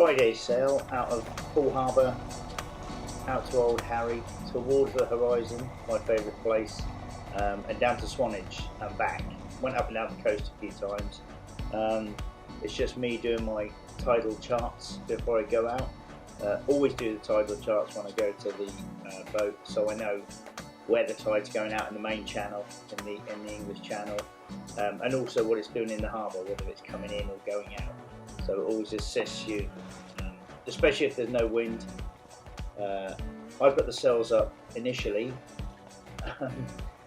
Friday sail out of Poole Harbour, out to Old Harry, towards the horizon, my favourite place, and down to Swanage and back. Went up and down the coast a few times. It's just me doing my tidal charts before I go out. Always do the tidal charts when I go to the boat, so I know where the tide's going out in the main channel, in the English Channel, and also what it's doing in the harbour, whether it's coming in or going out. So it always assists you, especially if there's no wind. I've got the sails up initially,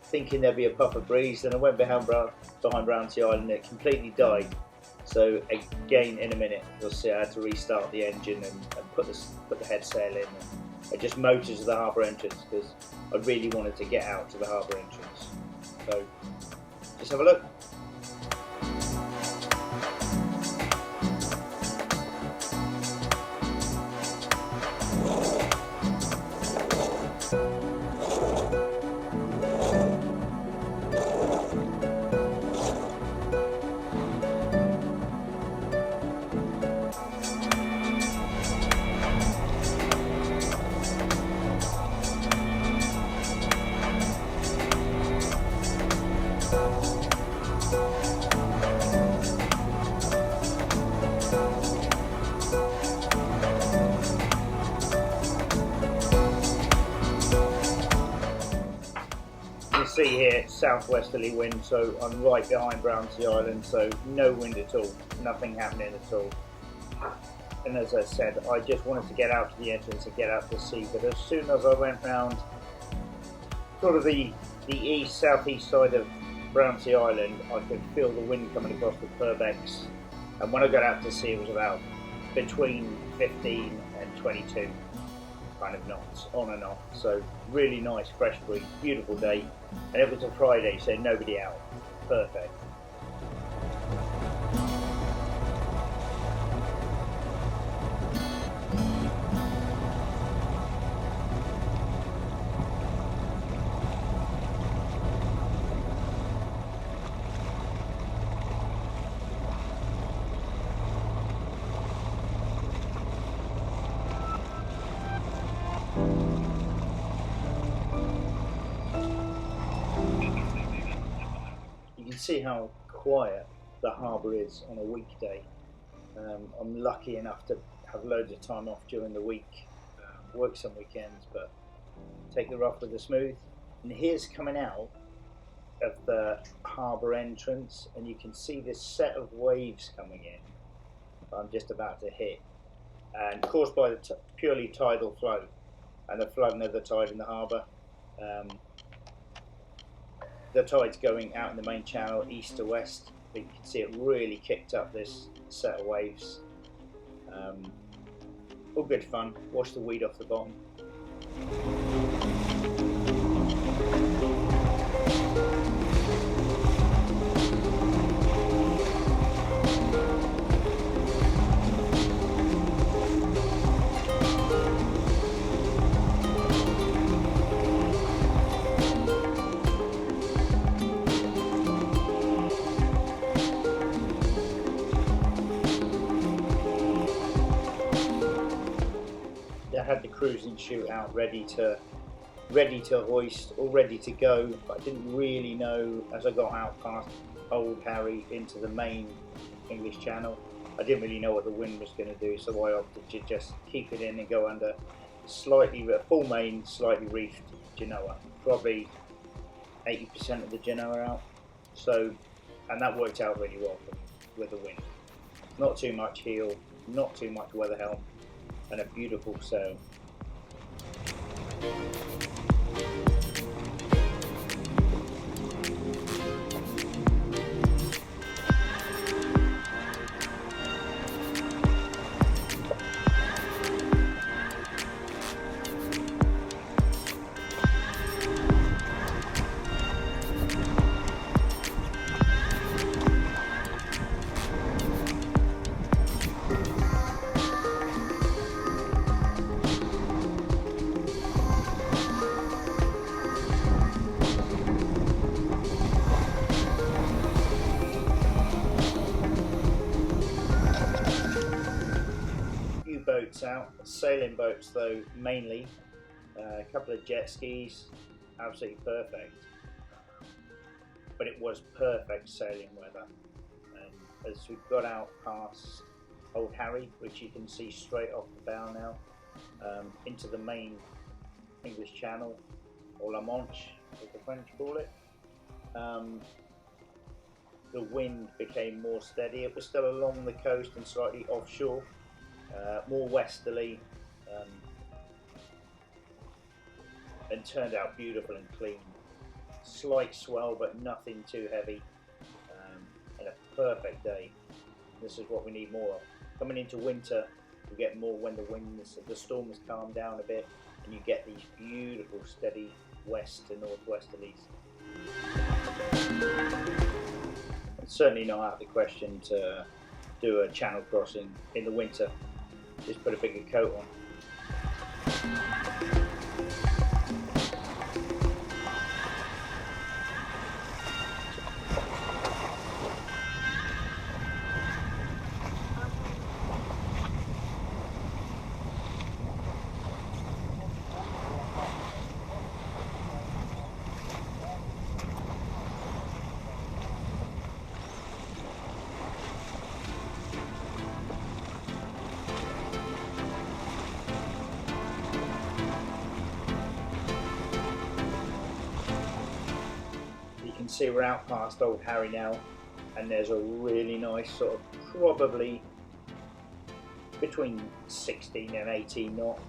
thinking there'd be a puff of breeze, then I went behind Brownsea Island and it completely died. So again, in a minute, you'll see I had to restart the engine and put the head sail in. And I just motored to the harbour entrance because I really wanted to get out to the harbour entrance. So just have a look. See here, southwesterly wind, so I'm right behind Brownsea Island, so no wind at all, nothing happening at all. And as I said, I just wanted to get out to the entrance and get out to sea, but as soon as I went round sort of the southeast side of Brownsea Island, I could feel the wind coming across the Purbex, and when I got out to sea it was about between 15 and 22 kind of knots, on and off. So really nice fresh breeze, beautiful day, and it was a Friday, so nobody out. Perfect. You can see how quiet the harbour is on a weekday. I'm lucky enough to have loads of time off during the week, work some weekends, but take the rough with the smooth. And here's coming out of the harbour entrance, and you can see this set of waves coming in that I'm just about to hit, and caused by the purely tidal flow and the flooding of the tide in the harbour. The tide's going out in the main channel east to west, but you can see it really kicked up this set of waves. All good fun. Wash the weed off the bottom. I had the cruising chute out ready to hoist, all ready to go, but I didn't really know as I got out past Old Harry into the main English Channel. I didn't really know what the wind was going to do, so I opted to just keep it in and go under full main, slightly reefed Genoa, probably 80% of the Genoa out. So, and that worked out really well for me with the wind. Not too much heel, not too much weather helm, and a beautiful sail. about sailing boats though, mainly. A couple of jet skis, absolutely perfect. But it was perfect sailing weather. And as we got out past Old Harry, which you can see straight off the bow now, into the main English Channel, or La Manche, as the French call it, the wind became more steady. It was still along the coast and slightly offshore, more westerly, and turned out beautiful and clean. Slight swell, but nothing too heavy, and a perfect day. This is what we need more of. Coming into winter, we get more when the storm has calmed down a bit, and you get these beautiful steady west to northwesterlies. It's certainly not out of the question to do a channel crossing in the winter. Just put a bigger coat on. See, we're out past Old Harry now, and there's a really nice sort of probably between 16 and 18 knot,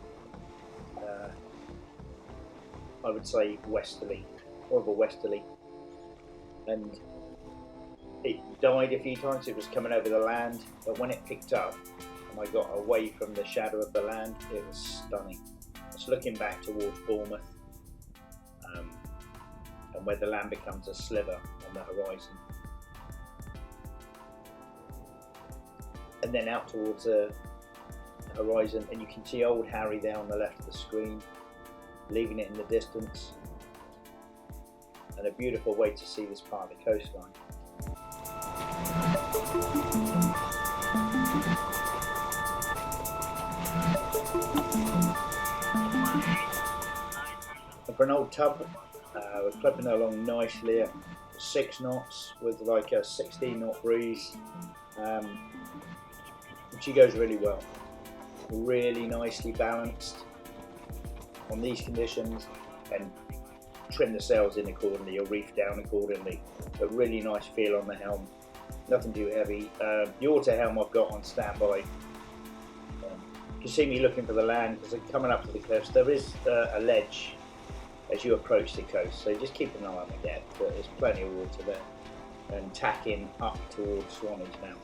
I would say westerly, more of a westerly, and it died a few times. It was coming over the land, but when it picked up and I got away from the shadow of the land, it was stunning. It's looking back towards Bournemouth, and where the land becomes a sliver on the horizon. And then out towards the horizon, and you can see Old Harry there on the left of the screen, leaving it in the distance. And a beautiful way to see this part of the coastline. And for an old tub, we're clipping along nicely at 6 knots with like a 16 knot breeze, and she goes really well, really nicely balanced on these conditions, and trim the sails in accordingly or reef down accordingly. A really nice feel on the helm, nothing too heavy. The auto helm I've got on standby. You can see me looking for the land because coming up to the cliffs there is a ledge as you approach the coast, so just keep an eye on the depth, but there's plenty of water there, and tacking up towards Swanage now.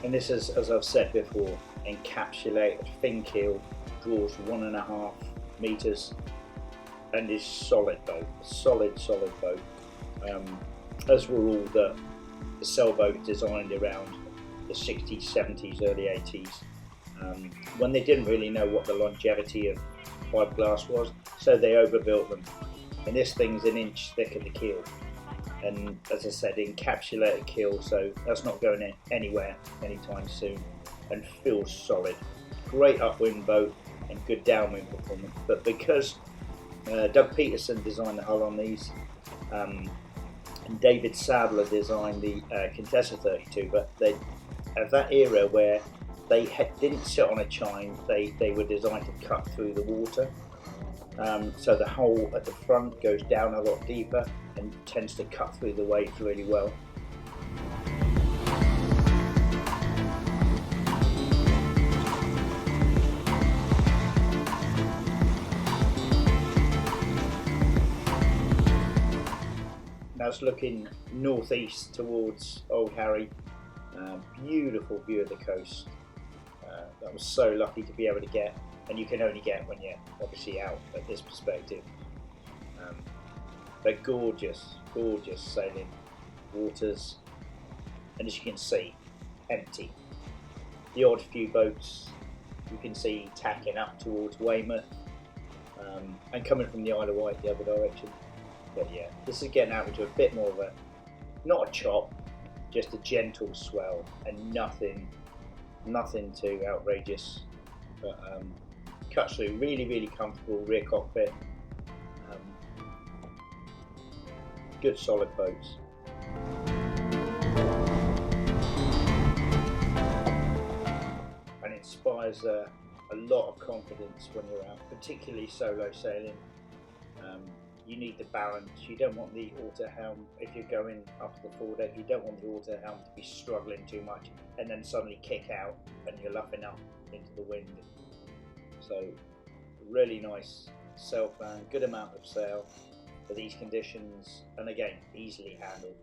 And this is, as I've said before, encapsulated fin keel, draws 1.5 meters, and is solid boat, solid boat. As were all the sailboats designed around the 60s, 70s, early 80s, when they didn't really know what the longevity of fiberglass was, so they overbuilt them. And this thing's 1 inch thick at the keel. And as I said, encapsulated keel, so that's not going anywhere anytime soon, and feels solid. Great upwind boat and good downwind performance. But because Doug Peterson designed the hull on these, and David Sadler designed the Contessa 32, but they of that era where they didn't sit on a chine, they were designed to cut through the water. So the hole at the front goes down a lot deeper and tends to cut through the waves really well. Now it's looking northeast towards Old Harry. Beautiful view of the coast. That was so lucky to be able to get, and you can only get when you're obviously out at this perspective. But gorgeous, gorgeous sailing waters, and as you can see, empty. The odd few boats you can see tacking up towards Weymouth and coming from the Isle of Wight the other direction. But yeah, this is getting out into a bit more of a, not a chop, just a gentle swell, and nothing too outrageous. But cuts through really comfortable rear cockpit. Good solid boats. And inspires a lot of confidence when you're out, particularly solo sailing. You need the balance. You don't want the auto helm, if you're going up to the foredeck, you don't want the auto helm to be struggling too much and then suddenly kick out and you're luffing up into the wind. So really nice sail plan, good amount of sail for these conditions, and again, easily handled.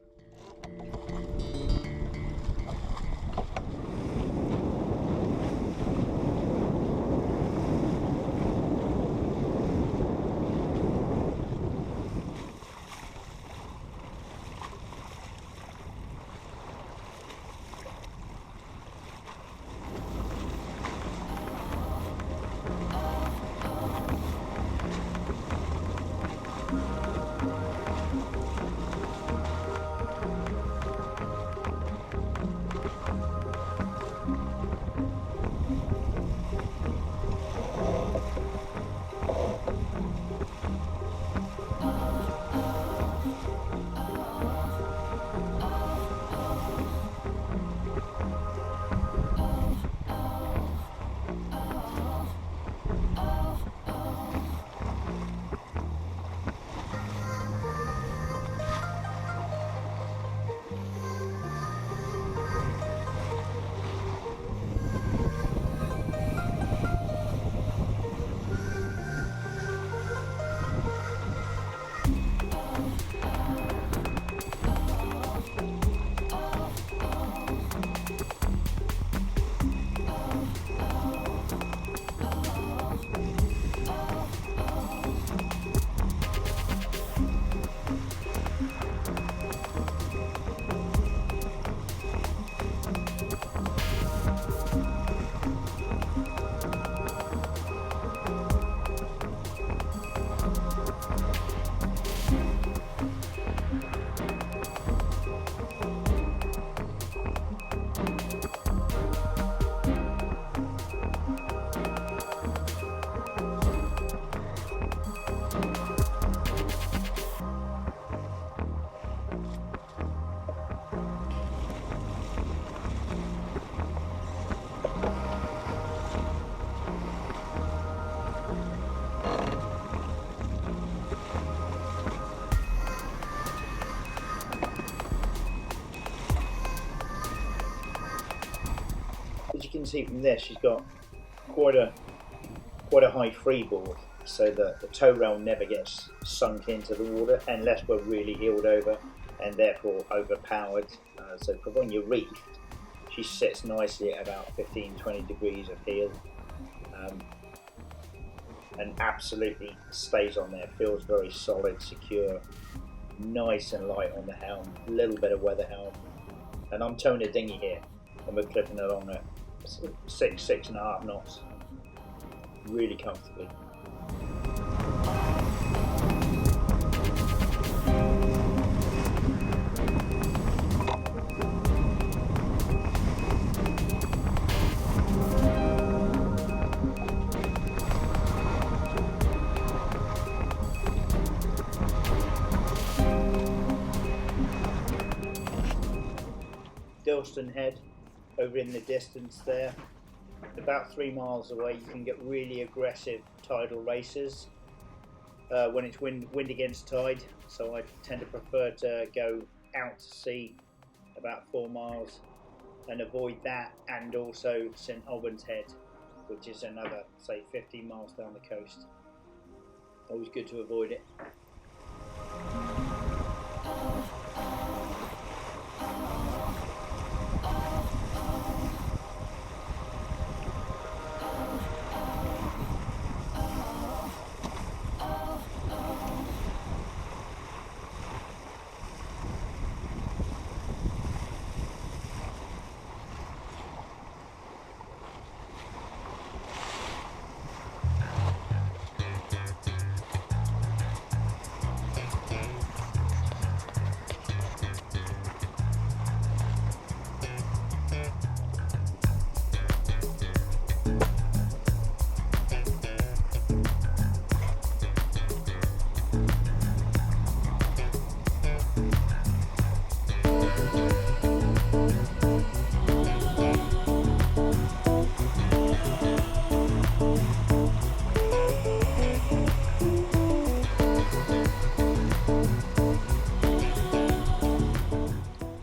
As you can see from this, she's got quite a high freeboard, so that the tow rail never gets sunk into the water unless we're really heeled over and therefore overpowered. So for when you're reefed, she sits nicely at about 15-20 degrees of heel, and absolutely stays on there. Feels very solid, secure, nice and light on the helm. A little bit of weather helm, and I'm towing a dinghy here, and we're clipping along at 6.5 knots, really comfortably. Dilston Head over in the distance there. About 3 miles away you can get really aggressive tidal races, when it's wind against tide, so I tend to prefer to go out to sea about 4 miles and avoid that, and also St Albans Head, which is another, say, 15 miles down the coast. Always good to avoid it.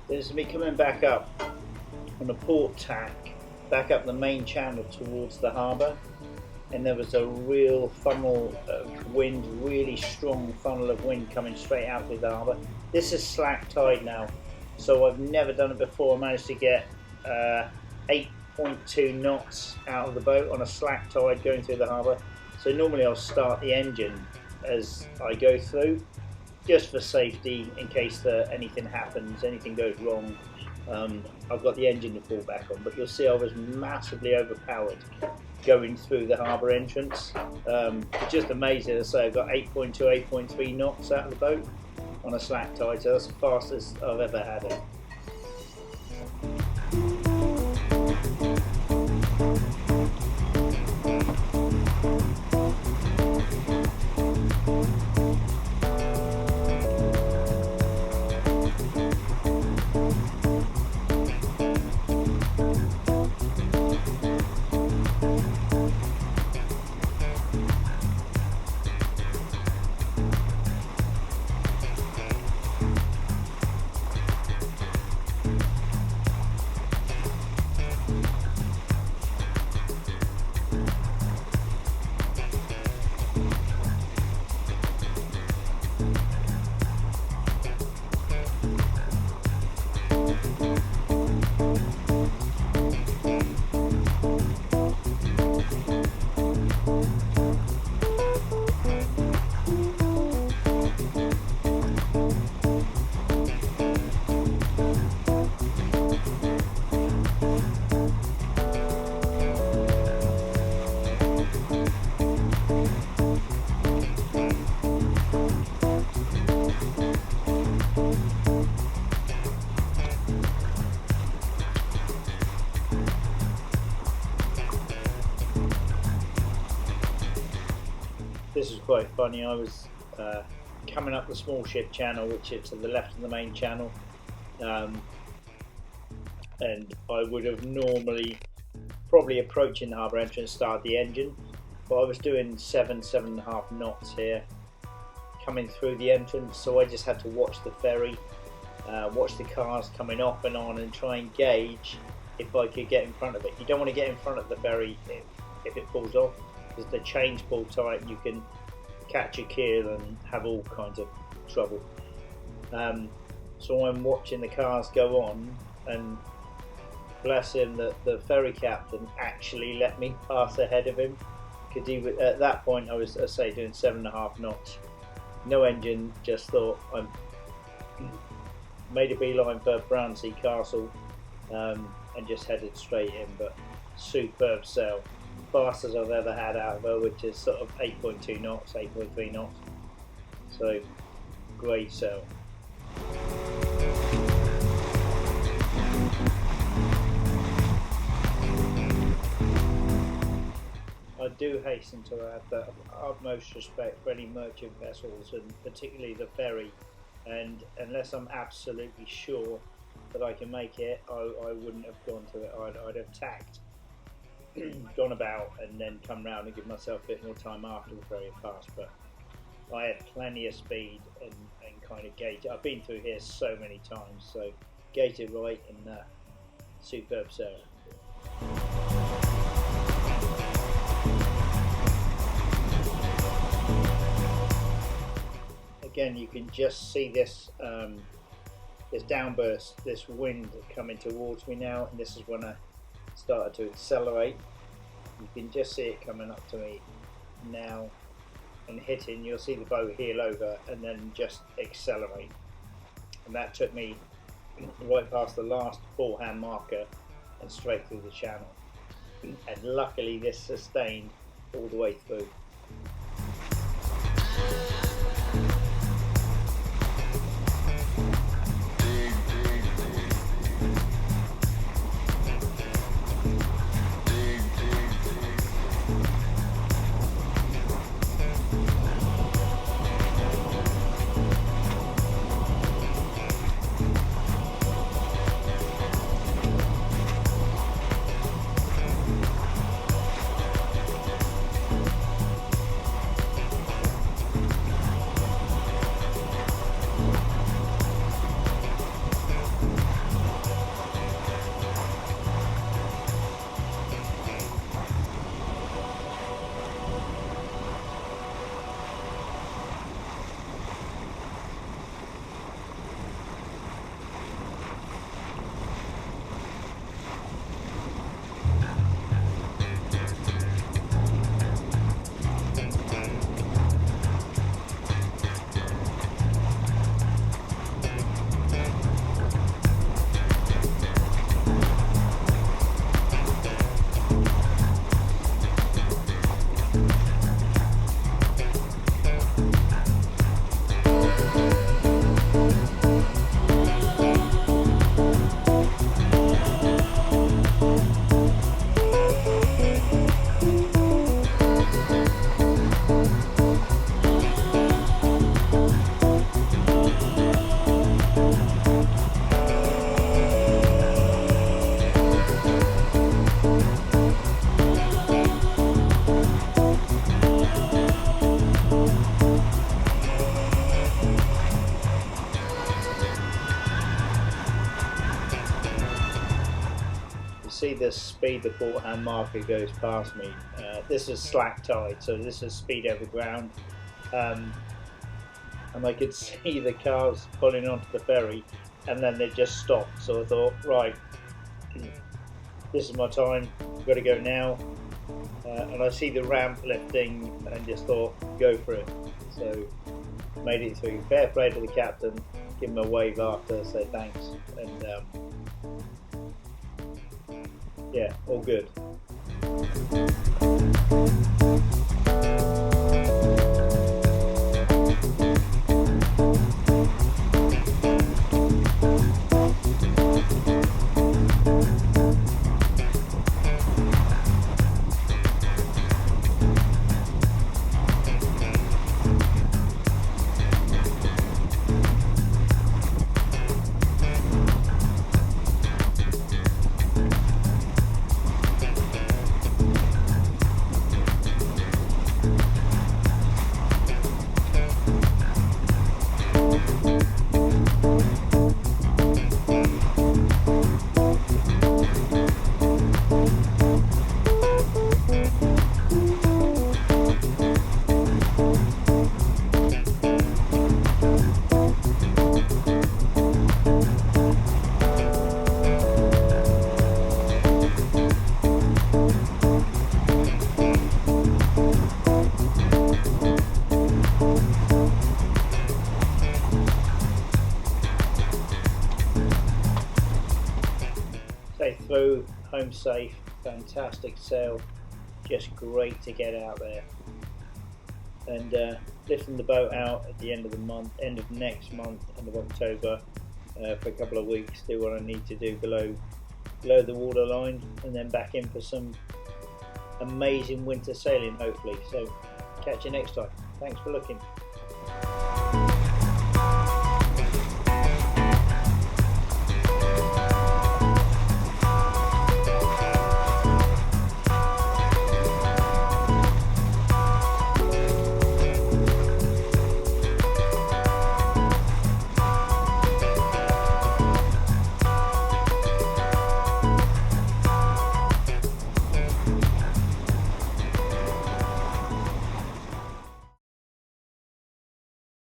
This is me coming back up on the port tack, back up the main channel towards the harbour, and there was a real funnel of wind, really strong funnel of wind coming straight out through the harbour. This is slack tide now, so I've never done it before. I managed to get 8.2 knots out of the boat on a slack tide going through the harbour. So normally I'll start the engine as I go through, just for safety, in case anything happens, anything goes wrong. I've got the engine to fall back on, but you'll see I was massively overpowered going through the harbour entrance. Just amazing. As I say, I've got 8.2, 8.3 knots out of the boat on a slack tide, so that's the fastest I've ever had it. This was quite funny. I was coming up the small ship channel, which is to the left of the main channel, and I would have normally probably approaching the harbour entrance, start the engine, but I was doing 7.5 knots here coming through the entrance, so I just had to watch the ferry, watch the cars coming off and on, and try and gauge if I could get in front of it. You don't want to get in front of the ferry if it pulls off, because the chains pull tight and you can catch a keel and have all kinds of trouble. So I'm watching the cars go on, and bless him, the ferry captain actually let me pass ahead of him, because at that point I was, as I say, doing 7.5 knots, no engine, just thought I made a beeline for Brownsea Castle, and just headed straight in. But superb sail, fastest I've ever had out of her, which is sort of 8.2 knots, 8.3 knots. So great sail. I do hasten to add that utmost respect for any merchant vessels, and particularly the ferry, and unless I'm absolutely sure that I can make it, I wouldn't have gone to it. I'd have tacked, gone about, and then come round and give myself a bit more time after the ferry had passed. But I had plenty of speed and kind of gauge. I've been through here so many times, so gated right and superb sailor. Again, you can just see this this downburst, this wind coming towards me now, and this is when I started to accelerate. You can just see it coming up to me now and hitting. You'll see the boat heel over and then just accelerate, and that took me right past the last forehand marker and straight through the channel, and luckily this sustained all the way through. See the speed the forehand marker goes past me. This is slack tide, so this is speed over ground, and I could see the cars pulling onto the ferry, and then they just stopped. So I thought, right, this is my time, I've got to go now, and I see the ramp lifting and just thought, go for it. So made it through. Fair play to the captain, give him a wave after, say thanks, and yeah, all good. Through, home safe, fantastic sail, just great to get out there, and lifting the boat out at the end of the month, end of next month, end of October, for a couple of weeks, do what I need to do below the water line, and then back in for some amazing winter sailing hopefully. So catch you next time. Thanks for looking.